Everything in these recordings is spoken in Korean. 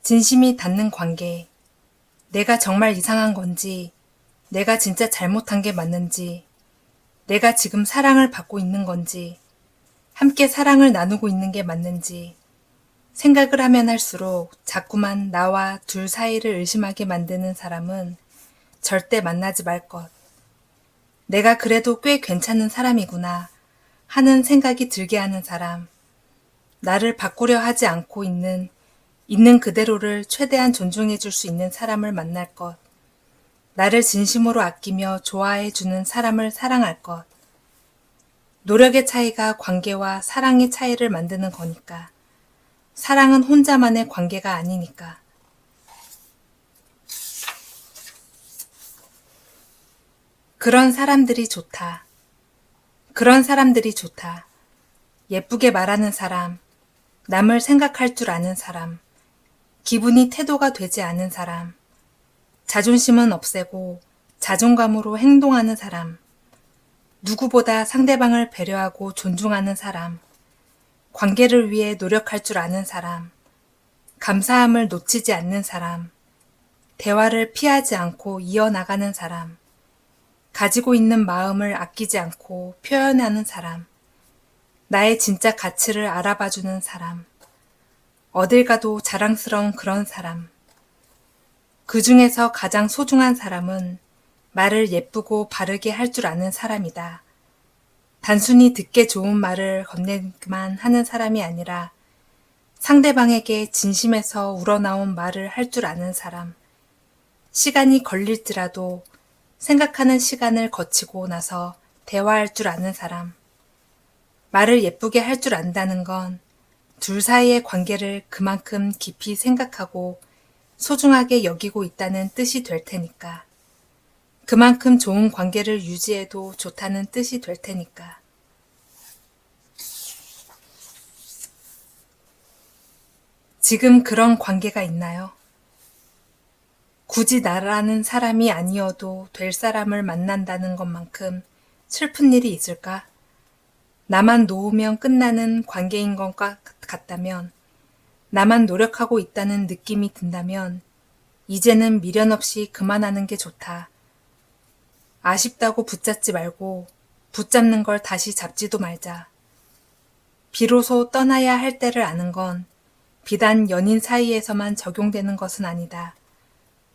진심이 닿는 관계. 내가 정말 이상한 건지, 내가 진짜 잘못한 게 맞는지, 내가 지금 사랑을 받고 있는 건지, 함께 사랑을 나누고 있는 게 맞는지, 생각을 하면 할수록 자꾸만 나와 둘 사이를 의심하게 만드는 사람은 절대 만나지 말 것. 내가 그래도 꽤 괜찮은 사람이구나 하는 생각이 들게 하는 사람. 나를 바꾸려 하지 않고 있는 그대로를 최대한 존중해 줄 수 있는 사람을 만날 것. 나를 진심으로 아끼며 좋아해 주는 사람을 사랑할 것. 노력의 차이가 관계와 사랑의 차이를 만드는 거니까. 사랑은 혼자만의 관계가 아니니까. 그런 사람들이 좋다. 그런 사람들이 좋다. 예쁘게 말하는 사람, 남을 생각할 줄 아는 사람, 기분이 태도가 되지 않은 사람, 자존심은 없애고 자존감으로 행동하는 사람, 누구보다 상대방을 배려하고 존중하는 사람, 관계를 위해 노력할 줄 아는 사람, 감사함을 놓치지 않는 사람, 대화를 피하지 않고 이어나가는 사람, 가지고 있는 마음을 아끼지 않고 표현하는 사람, 나의 진짜 가치를 알아봐주는 사람, 어딜 가도 자랑스러운 그런 사람. 그 중에서 가장 소중한 사람은 말을 예쁘고 바르게 할 줄 아는 사람이다. 단순히 듣기 좋은 말을 건네기만 하는 사람이 아니라 상대방에게 진심에서 우러나온 말을 할 줄 아는 사람. 시간이 걸릴지라도 생각하는 시간을 거치고 나서 대화할 줄 아는 사람. 말을 예쁘게 할 줄 안다는 건 둘 사이의 관계를 그만큼 깊이 생각하고 소중하게 여기고 있다는 뜻이 될 테니까. 그만큼 좋은 관계를 유지해도 좋다는 뜻이 될 테니까. 지금 그런 관계가 있나요? 굳이 나라는 사람이 아니어도 될 사람을 만난다는 것만큼 슬픈 일이 있을까? 나만 놓으면 끝나는 관계인 것 같다면, 나만 노력하고 있다는 느낌이 든다면, 이제는 미련 없이 그만하는 게 좋다. 아쉽다고 붙잡지 말고, 붙잡는 걸 다시 잡지도 말자. 비로소 떠나야 할 때를 아는 건 비단 연인 사이에서만 적용되는 것은 아니다.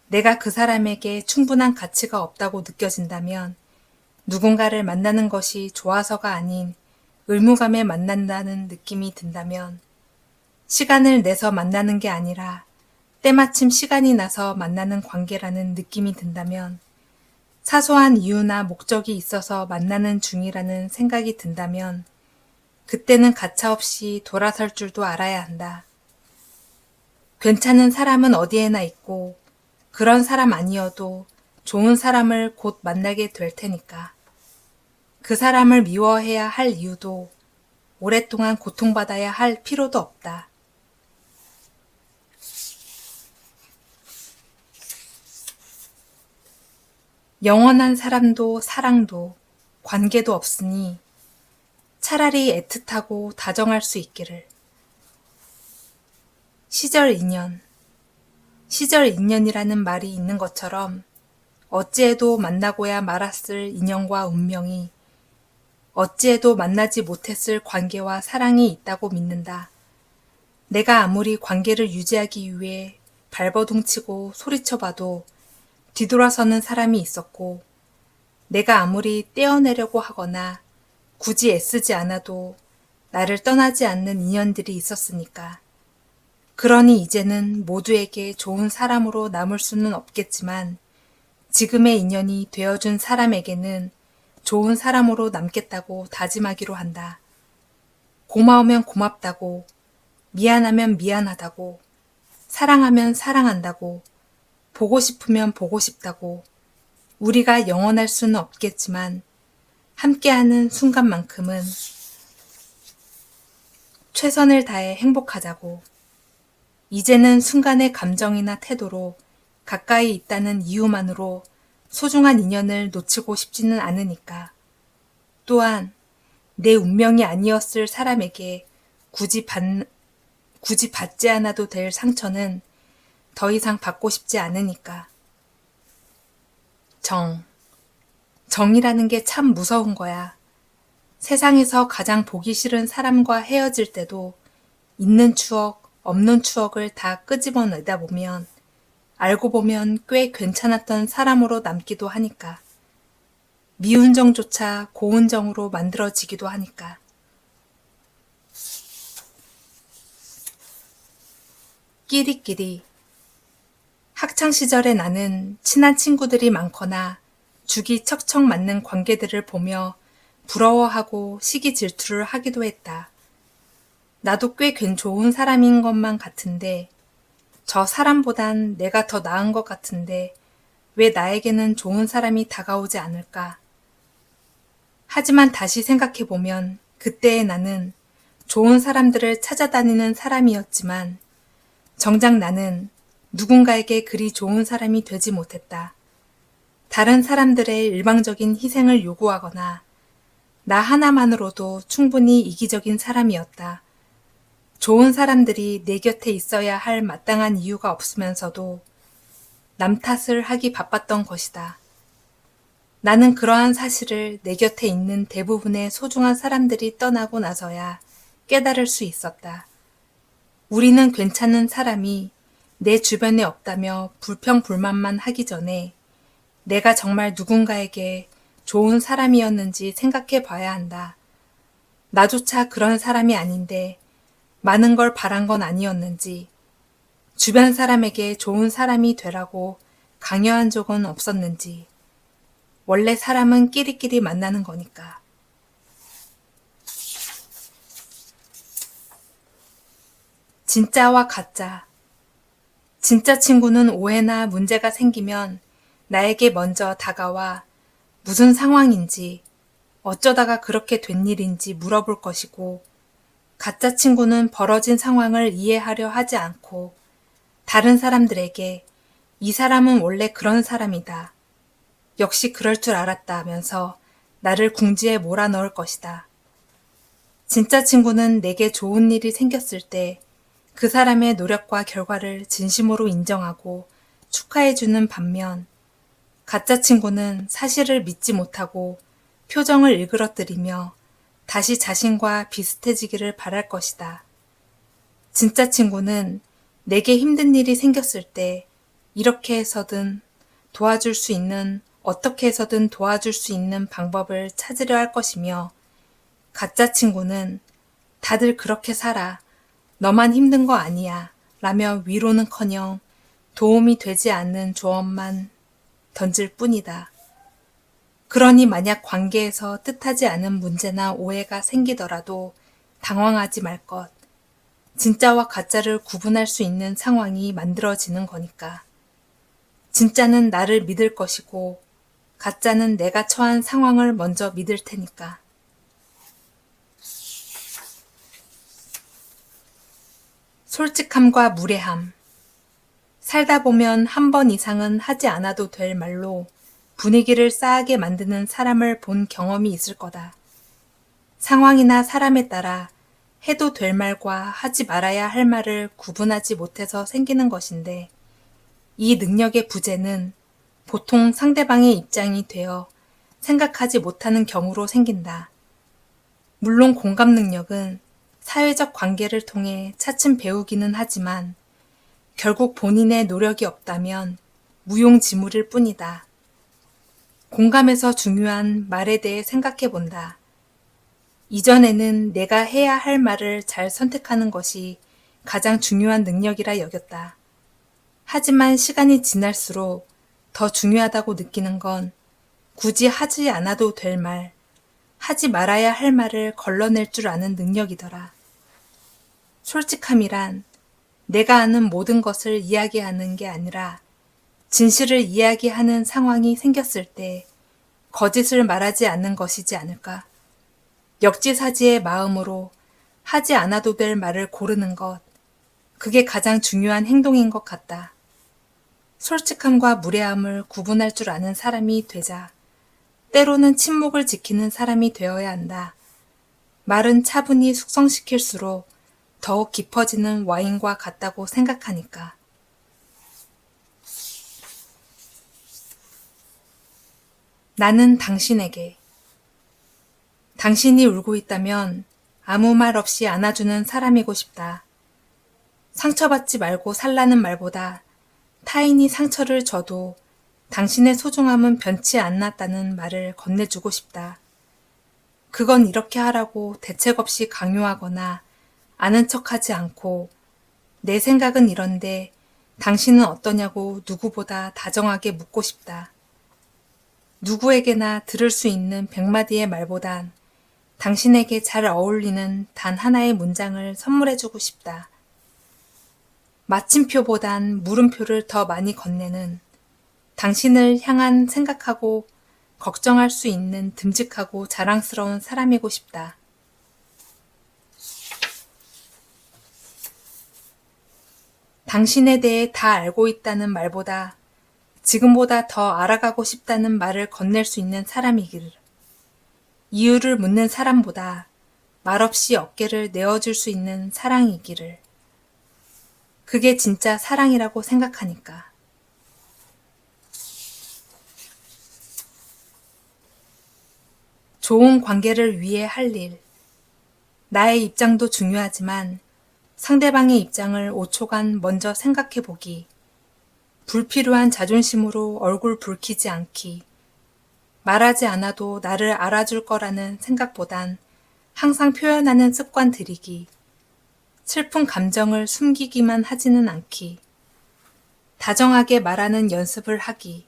내가 그 사람에게 충분한 가치가 없다고 느껴진다면, 누군가를 만나는 것이 좋아서가 아닌 의무감에 만난다는 느낌이 든다면, 시간을 내서 만나는 게 아니라 때마침 시간이 나서 만나는 관계라는 느낌이 든다면, 사소한 이유나 목적이 있어서 만나는 중이라는 생각이 든다면, 그때는 가차없이 돌아설 줄도 알아야 한다. 괜찮은 사람은 어디에나 있고, 그런 사람 아니어도 좋은 사람을 곧 만나게 될 테니까. 그 사람을 미워해야 할 이유도 오랫동안 고통받아야 할 필요도 없다. 영원한 사람도 사랑도 관계도 없으니 차라리 애틋하고 다정할 수 있기를. 시절 인연. 시절 인연이라는 말이 있는 것처럼 어찌해도 만나고야 말았을 인연과 운명이 어찌해도 만나지 못했을 관계와 사랑이 있다고 믿는다. 내가 아무리 관계를 유지하기 위해 발버둥치고 소리쳐봐도 뒤돌아서는 사람이 있었고, 내가 아무리 떼어내려고 하거나 굳이 애쓰지 않아도 나를 떠나지 않는 인연들이 있었으니까. 그러니 이제는 모두에게 좋은 사람으로 남을 수는 없겠지만, 지금의 인연이 되어준 사람에게는 좋은 사람으로 남겠다고 다짐하기로 한다. 고마우면 고맙다고, 미안하면 미안하다고, 사랑하면 사랑한다고, 보고 싶으면 보고 싶다고, 우리가 영원할 수는 없겠지만, 함께하는 순간만큼은 최선을 다해 행복하자고. 이제는 순간의 감정이나 태도로 가까이 있다는 이유만으로 소중한 인연을 놓치고 싶지는 않으니까. 또한 내 운명이 아니었을 사람에게 굳이 받지 않아도 될 상처는 더 이상 받고 싶지 않으니까. 정이라는 게 참 무서운 거야. 세상에서 가장 보기 싫은 사람과 헤어질 때도 있는 추억, 없는 추억을 다 끄집어내다 보면 알고 보면 꽤 괜찮았던 사람으로 남기도 하니까. 미운 정조차 고운 정으로 만들어지기도 하니까. 끼리끼리. 학창시절에 나는 친한 친구들이 많거나 죽이 척척 맞는 관계들을 보며 부러워하고 시기 질투를 하기도 했다. 나도 꽤 좋은 사람인 것만 같은데 저 사람보단 내가 더 나은 것 같은데 왜 나에게는 좋은 사람이 다가오지 않을까? 하지만 다시 생각해보면 그때의 나는 좋은 사람들을 찾아다니는 사람이었지만 정작 나는 누군가에게 그리 좋은 사람이 되지 못했다. 다른 사람들의 일방적인 희생을 요구하거나 나 하나만으로도 충분히 이기적인 사람이었다. 좋은 사람들이 내 곁에 있어야 할 마땅한 이유가 없으면서도 남 탓을 하기 바빴던 것이다. 나는 그러한 사실을 내 곁에 있는 대부분의 소중한 사람들이 떠나고 나서야 깨달을 수 있었다. 우리는 괜찮은 사람이 내 주변에 없다며 불평불만만 하기 전에 내가 정말 누군가에게 좋은 사람이었는지 생각해 봐야 한다. 나조차 그런 사람이 아닌데 많은 걸 바란 건 아니었는지, 주변 사람에게 좋은 사람이 되라고 강요한 적은 없었는지, 원래 사람은 끼리끼리 만나는 거니까. 진짜와 가짜. 진짜 친구는 오해나 문제가 생기면 나에게 먼저 다가와 무슨 상황인지, 어쩌다가 그렇게 된 일인지 물어볼 것이고, 가짜 친구는 벌어진 상황을 이해하려 하지 않고 다른 사람들에게 이 사람은 원래 그런 사람이다. 역시 그럴 줄 알았다 하면서 나를 궁지에 몰아넣을 것이다. 진짜 친구는 내게 좋은 일이 생겼을 때 그 사람의 노력과 결과를 진심으로 인정하고 축하해주는 반면 가짜 친구는 사실을 믿지 못하고 표정을 일그러뜨리며 다시 자신과 비슷해지기를 바랄 것이다. 진짜 친구는 내게 힘든 일이 생겼을 때 이렇게 해서든 도와줄 수 있는, 어떻게 해서든 도와줄 수 있는 방법을 찾으려 할 것이며 가짜 친구는 다들 그렇게 살아. 너만 힘든 거 아니야. 라며 위로는커녕 도움이 되지 않는 조언만 던질 뿐이다. 그러니 만약 관계에서 뜻하지 않은 문제나 오해가 생기더라도 당황하지 말 것. 진짜와 가짜를 구분할 수 있는 상황이 만들어지는 거니까. 진짜는 나를 믿을 것이고 가짜는 내가 처한 상황을 먼저 믿을 테니까. 솔직함과 무례함. 살다 보면 한 번 이상은 하지 않아도 될 말로 분위기를 싸하게 만드는 사람을 본 경험이 있을 거다. 상황이나 사람에 따라 해도 될 말과 하지 말아야 할 말을 구분하지 못해서 생기는 것인데 이 능력의 부재는 보통 상대방의 입장이 되어 생각하지 못하는 경우로 생긴다. 물론 공감 능력은 사회적 관계를 통해 차츰 배우기는 하지만 결국 본인의 노력이 없다면 무용지물일 뿐이다. 공감에서 중요한 말에 대해 생각해 본다. 이전에는 내가 해야 할 말을 잘 선택하는 것이 가장 중요한 능력이라 여겼다. 하지만 시간이 지날수록 더 중요하다고 느끼는 건 굳이 하지 않아도 될 말, 하지 말아야 할 말을 걸러낼 줄 아는 능력이더라. 솔직함이란 내가 아는 모든 것을 이야기하는 게 아니라 진실을 이야기하는 상황이 생겼을 때 거짓을 말하지 않는 것이지 않을까. 역지사지의 마음으로 하지 않아도 될 말을 고르는 것, 그게 가장 중요한 행동인 것 같다. 솔직함과 무례함을 구분할 줄 아는 사람이 되자 때로는 침묵을 지키는 사람이 되어야 한다. 말은 차분히 숙성시킬수록 더욱 깊어지는 와인과 같다고 생각하니까. 나는 당신에게. 당신이 울고 있다면 아무 말 없이 안아주는 사람이고 싶다. 상처받지 말고 살라는 말보다 타인이 상처를 줘도 당신의 소중함은 변치 않았다는 말을 건네주고 싶다. 그건 이렇게 하라고 대책 없이 강요하거나 아는 척하지 않고 내 생각은 이런데 당신은 어떠냐고 누구보다 다정하게 묻고 싶다. 누구에게나 들을 수 있는 100마디의 말보단 당신에게 잘 어울리는 단 하나의 문장을 선물해주고 싶다. 마침표보단 물음표를 더 많이 건네는 당신을 향한 생각하고 걱정할 수 있는 듬직하고 자랑스러운 사람이고 싶다. 당신에 대해 다 알고 있다는 말보다 지금보다 더 알아가고 싶다는 말을 건넬 수 있는 사람이기를. 이유를 묻는 사람보다 말없이 어깨를 내어줄 수 있는 사랑이기를. 그게 진짜 사랑이라고 생각하니까. 좋은 관계를 위해 할 일. 나의 입장도 중요하지만 상대방의 입장을 5초간 먼저 생각해 보기. 불필요한 자존심으로 얼굴 붉히지 않기. 말하지 않아도 나를 알아줄 거라는 생각보단 항상 표현하는 습관 들이기. 슬픈 감정을 숨기기만 하지는 않기. 다정하게 말하는 연습을 하기.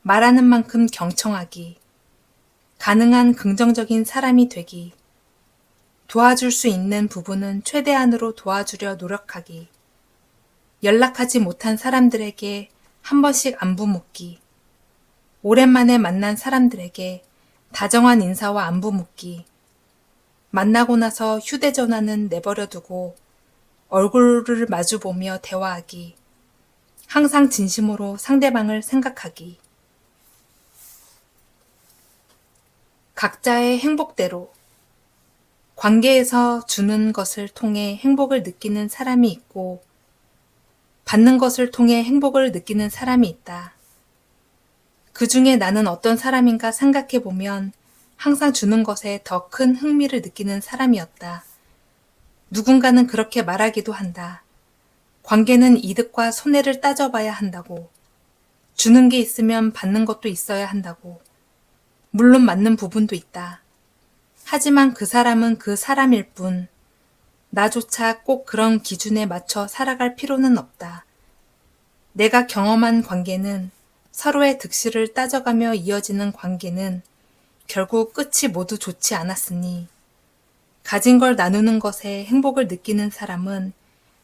말하는 만큼 경청하기. 가능한 긍정적인 사람이 되기. 도와줄 수 있는 부분은 최대한으로 도와주려 노력하기. 연락하지 못한 사람들에게 한 번씩 안부 묻기. 오랜만에 만난 사람들에게 다정한 인사와 안부 묻기. 만나고 나서 휴대전화는 내버려 두고 얼굴을 마주보며 대화하기. 항상 진심으로 상대방을 생각하기. 각자의 행복대로. 관계에서 주는 것을 통해 행복을 느끼는 사람이 있고 받는 것을 통해 행복을 느끼는 사람이 있다. 그 중에 나는 어떤 사람인가 생각해 보면 항상 주는 것에 더 큰 흥미를 느끼는 사람이었다. 누군가는 그렇게 말하기도 한다. 관계는 이득과 손해를 따져봐야 한다고. 주는 게 있으면 받는 것도 있어야 한다고. 물론 맞는 부분도 있다. 하지만 그 사람은 그 사람일 뿐, 나조차 꼭 그런 기준에 맞춰 살아갈 필요는 없다. 내가 경험한 관계는 서로의 득실을 따져가며 이어지는 관계는 결국 끝이 모두 좋지 않았으니, 가진 걸 나누는 것에 행복을 느끼는 사람은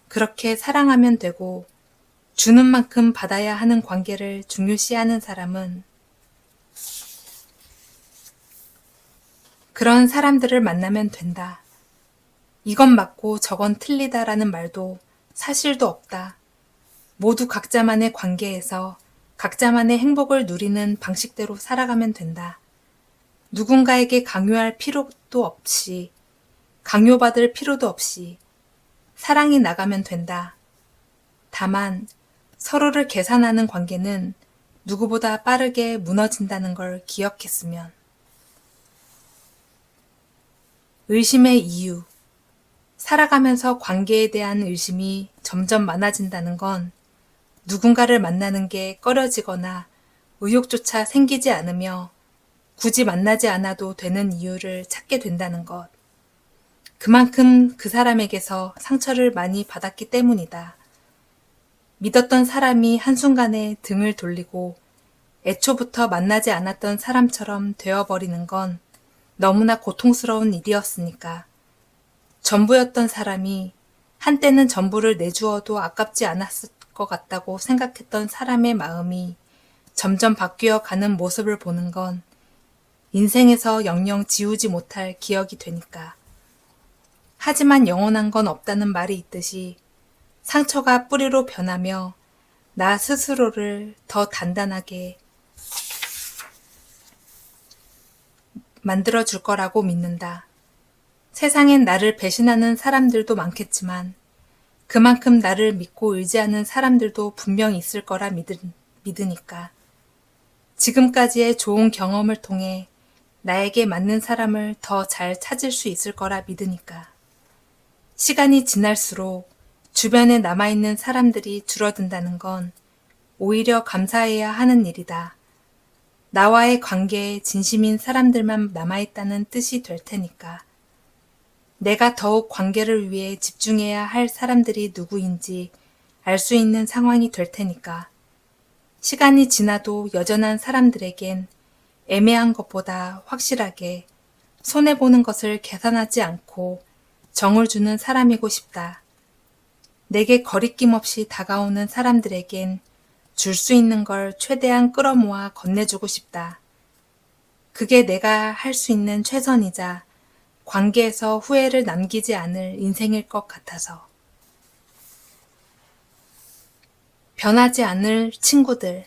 그렇게 사랑하면 되고, 주는 만큼 받아야 하는 관계를 중요시하는 사람은 그런 사람들을 만나면 된다. 이건 맞고 저건 틀리다라는 말도 사실도 없다. 모두 각자만의 관계에서 각자만의 행복을 누리는 방식대로 살아가면 된다. 누군가에게 강요할 필요도 없이, 강요받을 필요도 없이 사랑이 나가면 된다. 다만 서로를 계산하는 관계는 누구보다 빠르게 무너진다는 걸 기억했으면. 의심의 이유. 살아가면서 관계에 대한 의심이 점점 많아진다는 건 누군가를 만나는 게 꺼려지거나 의욕조차 생기지 않으며 굳이 만나지 않아도 되는 이유를 찾게 된다는 것. 그만큼 그 사람에게서 상처를 많이 받았기 때문이다. 믿었던 사람이 한순간에 등을 돌리고 애초부터 만나지 않았던 사람처럼 되어버리는 건 너무나 고통스러운 일이었으니까. 전부였던 사람이 한때는 전부를 내주어도 아깝지 않았을 것 같다고 생각했던 사람의 마음이 점점 바뀌어 가는 모습을 보는 건 인생에서 영영 지우지 못할 기억이 되니까. 하지만 영원한 건 없다는 말이 있듯이 상처가 뿌리로 변하며 나 스스로를 더 단단하게 만들어줄 거라고 믿는다. 세상엔 나를 배신하는 사람들도 많겠지만 그만큼 나를 믿고 의지하는 사람들도 분명 있을 거라 믿으니까. 지금까지의 좋은 경험을 통해 나에게 맞는 사람을 더 잘 찾을 수 있을 거라 믿으니까. 시간이 지날수록 주변에 남아있는 사람들이 줄어든다는 건 오히려 감사해야 하는 일이다. 나와의 관계에 진심인 사람들만 남아있다는 뜻이 될 테니까. 내가 더욱 관계를 위해 집중해야 할 사람들이 누구인지 알 수 있는 상황이 될 테니까. 시간이 지나도 여전한 사람들에겐 애매한 것보다 확실하게 손해보는 것을 계산하지 않고 정을 주는 사람이고 싶다. 내게 거리낌 없이 다가오는 사람들에겐 줄 수 있는 걸 최대한 끌어모아 건네주고 싶다. 그게 내가 할 수 있는 최선이자 관계에서 후회를 남기지 않을 인생일 것 같아서. 변하지 않을 친구들.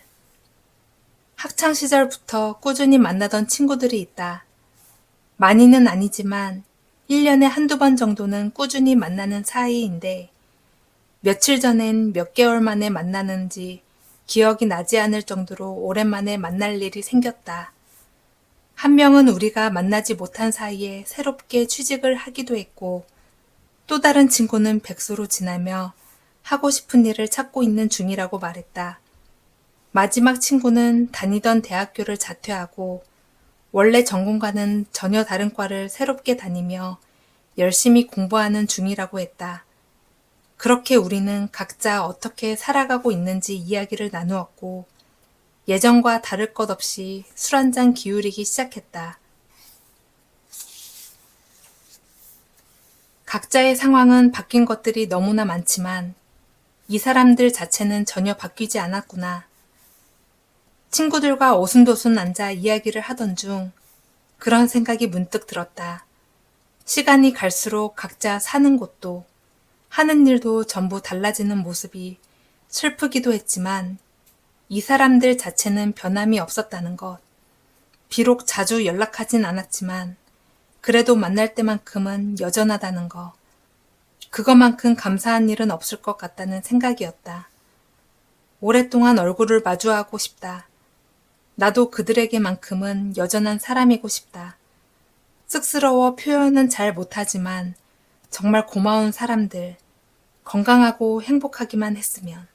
학창시절부터 꾸준히 만나던 친구들이 있다. 많이는 아니지만 1년에 한두 번 정도는 꾸준히 만나는 사이인데 며칠 전엔 몇 개월 만에 만나는지 기억이 나지 않을 정도로 오랜만에 만날 일이 생겼다. 한 명은 우리가 만나지 못한 사이에 새롭게 취직을 하기도 했고 또 다른 친구는 백수로 지내며 하고 싶은 일을 찾고 있는 중이라고 말했다. 마지막 친구는 다니던 대학교를 자퇴하고 원래 전공과는 전혀 다른 과를 새롭게 다니며 열심히 공부하는 중이라고 했다. 그렇게 우리는 각자 어떻게 살아가고 있는지 이야기를 나누었고 예전과 다를 것 없이 술 한잔 기울이기 시작했다. 각자의 상황은 바뀐 것들이 너무나 많지만 이 사람들 자체는 전혀 바뀌지 않았구나. 친구들과 오순도순 앉아 이야기를 하던 중 그런 생각이 문득 들었다. 시간이 갈수록 각자 사는 곳도 하는 일도 전부 달라지는 모습이 슬프기도 했지만 이 사람들 자체는 변함이 없었다는 것. 비록 자주 연락하진 않았지만 그래도 만날 때만큼은 여전하다는 것. 그것만큼 감사한 일은 없을 것 같다는 생각이었다. 오랫동안 얼굴을 마주하고 싶다. 나도 그들에게만큼은 여전한 사람이고 싶다. 쑥스러워 표현은 잘 못하지만 정말 고마운 사람들, 건강하고 행복하기만 했으면.